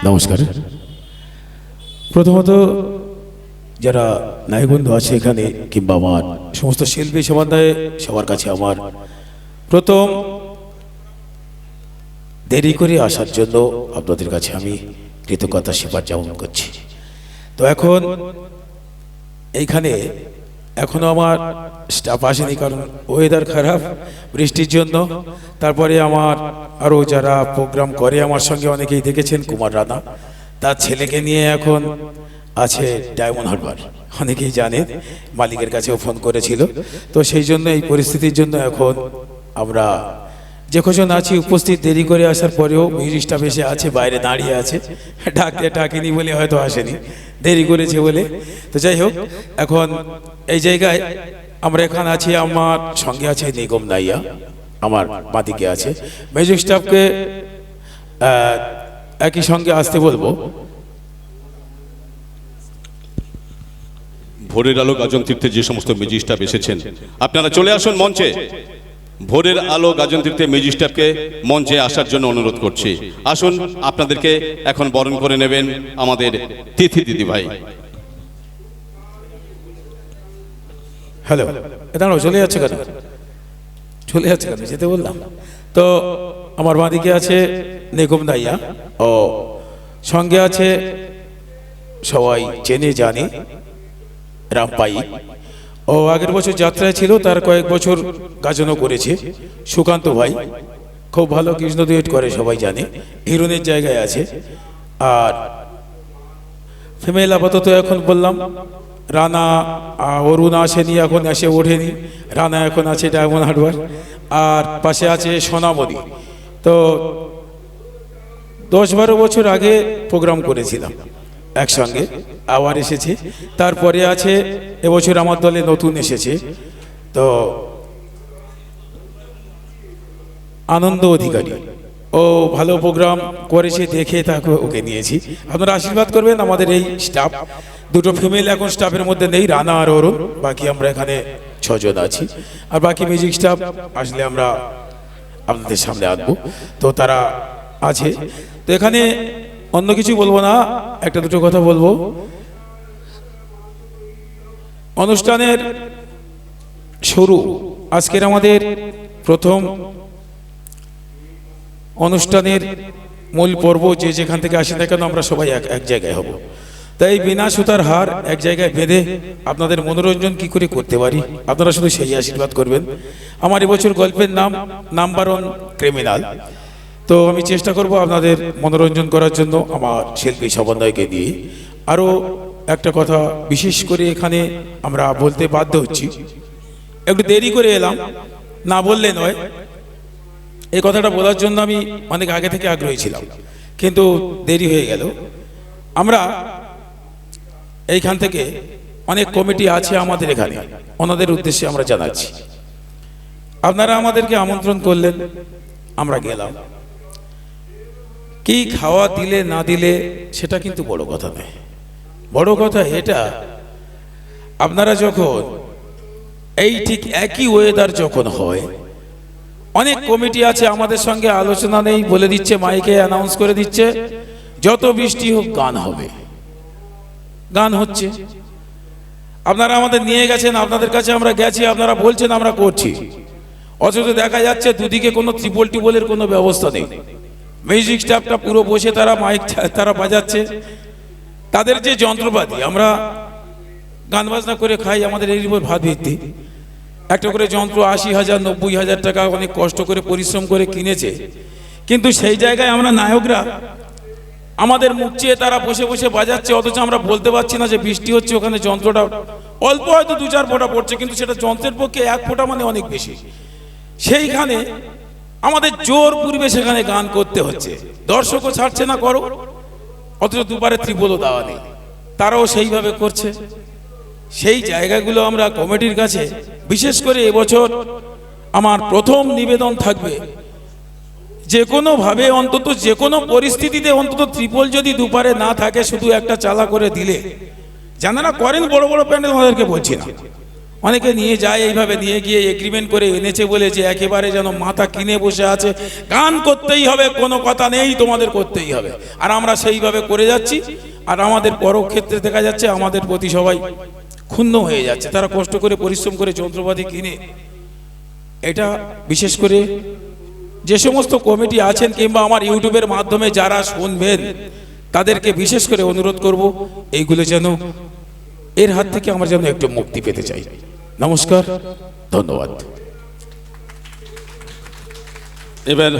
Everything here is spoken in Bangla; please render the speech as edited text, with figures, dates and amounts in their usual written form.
নমস্কার। প্রথমত যারা নায়ক বন্ধু আছে এখানে কিংবা আমার সমস্ত শিল্পী সমাদায় সবার কাছে আমার প্রথম দেরি করে আসার জন্য আপনাদের কাছে আমি কৃতজ্ঞতা স্বীকার জ্ঞাপন করছি। তো এখন এইখানে এখনো আমার স্টাফ আসেনি, কারণ ওয়েদার খারাপ বৃষ্টির জন্য। তারপরে আমার আরও যারা প্রোগ্রাম করে আমার সঙ্গে অনেকেই দেখেছেন, কুমার রানা তার ছেলেকে নিয়ে এখন আছে ডায়মন্ড হারবার, অনেকেই জানেন, মালিকের কাছেও ফোন করেছিল। তো সেই জন্য এই পরিস্থিতির জন্য এখন আমরা যে কজন আছি উপস্থিত, দেরি করে আসার পরেও মিউজিক স্টাফ এসে আছে, বাইরে দাঁড়িয়ে আছে, ডাকেনি বলে হয়তো আসেনি, দেরি করেছে বলে। তো যাই হোক, এখন এই জায়গায় আমরা এখানে আছি, আমার সঙ্গে আছে নিগম নাইয়া, আমার বাদিকে আছে। মিউজিক স্টাফকে একই সঙ্গে আসতে বলবো। ভোরের আলো গাজন তীর্থে যে সমস্ত মিউজিক স্টাফ এসেছেন আপনারা চলে আসুন মঞ্চে। ভোরের আলো গাজন তীর্থে মিউজিক স্টাফকে মঞ্চে আসার জন্য অনুরোধ করছি। আসুন, আপনাদেরকে এখন বরণ করে নেবেন আমাদের তিথি দিদি ভাই। হ্যালো, দাঁড়াও, চলে যাচ্ছে কেন? চলে যাচ্ছে কেন? যেতে বললাম তো। আমার বাঁদিকে আছে নিগম দাইয়া, ও সঙ্গে আছে সবাই চেনে জানে রামপাই, ও আগের বছর যাত্রায় ছিল, তার কয়েক বছর গাজনও করেছে। সুকান্ত ভাই খুব ভালো কৃষ্ণ দুয়েট করে, সবাই জানে, হিরোনের জায়গায় আছে। আর ফিমেল আপাতত এখন বললাম রানা, অরুণ আসেনি, এখন এসে ওঠেনি। রানা এখন আছে ডায়মন্ড হারবার। আর পাশে আছে সোনামণি। তো 10-12 বছর আগে প্রোগ্রাম করেছিলাম একসঙ্গে, আবার এসেছে। তারপরে আছে এবছর আমার দলে নতুন এসেছে, তো আনন্দ অধিকারী, ও ভালো প্রোগ্রাম করেছে দেখে তাকে ওকে নিয়েছি। আপনারা আশীর্বাদ করবেন। আমাদের এই স্টাফ দুটো ফিমেল এখন স্টাফের মধ্যে নেই, রানা আর অরুণ, বাকি আমরা এখানে 6 জন আছি। আর বাকি মিউজিক স্টাফ আসলে আমরা আপনাদের সামনে আনবো, তো তারা আছে। তো এখানে অন্য কিছু বলবো না, একটা দুটো কথা বলবো। অনুষ্ঠানের শুরু আজকের আমাদের প্রথম অনুষ্ঠানের মূল পর্ব, যে যেখান থেকে আসি না কেন আমরা সবাই এক জায়গায় হব। তাই বিনা সুতার হার এক জায়গায় বেঁধে আপনাদের মনোরঞ্জন কি করে করতে পারি, আপনারা শুধু সেই আশীর্বাদ করবেন। আমার এবছর গল্পের নাম নাম্বার 1 ক্রিমিনাল। তো আমি চেষ্টা করব আপনাদের মনোরঞ্জন করার জন্য আমার শিল্পী সমন্বয়কে দিয়ে। আরও একটা কথা বিশেষ করে এখানে আমরা বলতে বাধ্য হচ্ছি, একটু দেরি করে এলাম, না বললে নয়। এই কথাটা বলার জন্য আমি অনেক আগে থেকে আগ্রহী ছিলাম, কিন্তু দেরি হয়ে গেল। আমরা এইখান থেকে অনেক কমিটি আছে আমাদের এখানে, ওনাদের উদ্দেশ্যে আমরা জানাচ্ছি। আপনারা আমাদেরকে আমন্ত্রণ করলেন, আমরা গেলাম। কি খাওয়া দিলে না দিলে সেটা কিন্তু বড় কথা নয়, বড় কথা এটা আপনারা যখন এই ঠিক একই ওয়েদার যখন হয়, অনেক কমিটি আছে আমাদের সঙ্গে আলোচনা নেই, বলে দিচ্ছে, মাইকে অ্যানাউন্স করে দিচ্ছে যত বৃষ্টি হোক গান হবে, গান হচ্ছে। আপনারা আমাদের নিয়ে গেছেন, আপনাদের কাছে আমরা গেছি, আপনারা বলছেন আমরা করছি, অথচ দেখা যাচ্ছে দুদিকে কোনো ত্রিপলের কোনো ব্যবস্থা নেই। মিউজিক স্টাফটা পুরো বসে তারা মাইক তারা বাজাচ্ছে, তাদের যে যন্ত্রপাতি, আমরা গান বাজনা করে খাই, আমাদের এর উপর ভাত ভিত্তি। একটা করে যন্ত্র 80,000 90,000 টাকা অনেক কষ্ট করে পরিশ্রম করে কিনেছে, কিন্তু সেই জায়গায় আমরা নায়করা আমাদের মুখ চেয়ে তারা বসে বসে বাজাচ্ছে, অথচ আমরা বলতে পারছি না যে বৃষ্টি হচ্ছে, ওখানে যন্ত্রটা অল্প হয়তো 2-4 ফোঁটা পড়ছে, কিন্তু সেটা যন্ত্রের পক্ষে 1 ফোঁটা মানে অনেক বেশি। সেইখানে আমাদের জোর পূর্বে সেখানে গান করতে হচ্ছে, দর্শকও ছাড়ছে না করো, অথচ দুবারে ত্রিপলও দেওয়া নেই, তারাও সেইভাবে করছে। সেই জায়গাগুলো আমরা কমিটির কাছে, বিশেষ করে এবছর আমার প্রথম নিবেদন থাকবে, যে কোনোভাবে অন্তত যে কোনো পরিস্থিতিতে অন্তত ত্রিপল যদি দুপারে না থাকে, শুধু একটা চালা করে দিলে, যারা করেন বড় বড় প্যান্ডেল, ওনাদেরকে বলছি না, অনেকে নিয়ে যায়, এইভাবে নিয়ে গিয়ে এগ্রিমেন্ট করে এনেছে বলে যে একেবারে যেন মাথা কিনে বসে আছে, গান করতেই হবে, কোনো কথা নেই, তোমাদের করতেই হবে। আর আমরা সেইভাবে করে যাচ্ছি, আর আমাদের পরক্ষেত্রে দেখা যাচ্ছে আমাদের প্রতি সবাই ক্ষুণ্ণ হয়ে যাচ্ছে। তারা কষ্ট করে পরিশ্রম করে যন্ত্রপাতি কিনে, এটা বিশেষ করে যে সমস্ত কমিটি আছেন কিংবা আমার ইউটিউবের মাধ্যমে যারা শুনবেন তাদেরকে বিশেষ করে অনুরোধ করব, এইগুলো যেন এর হাত থেকে আমরা যেন একটু মুক্তি পেতে চাই। নমস্কার, ধন্যবাদ। এবার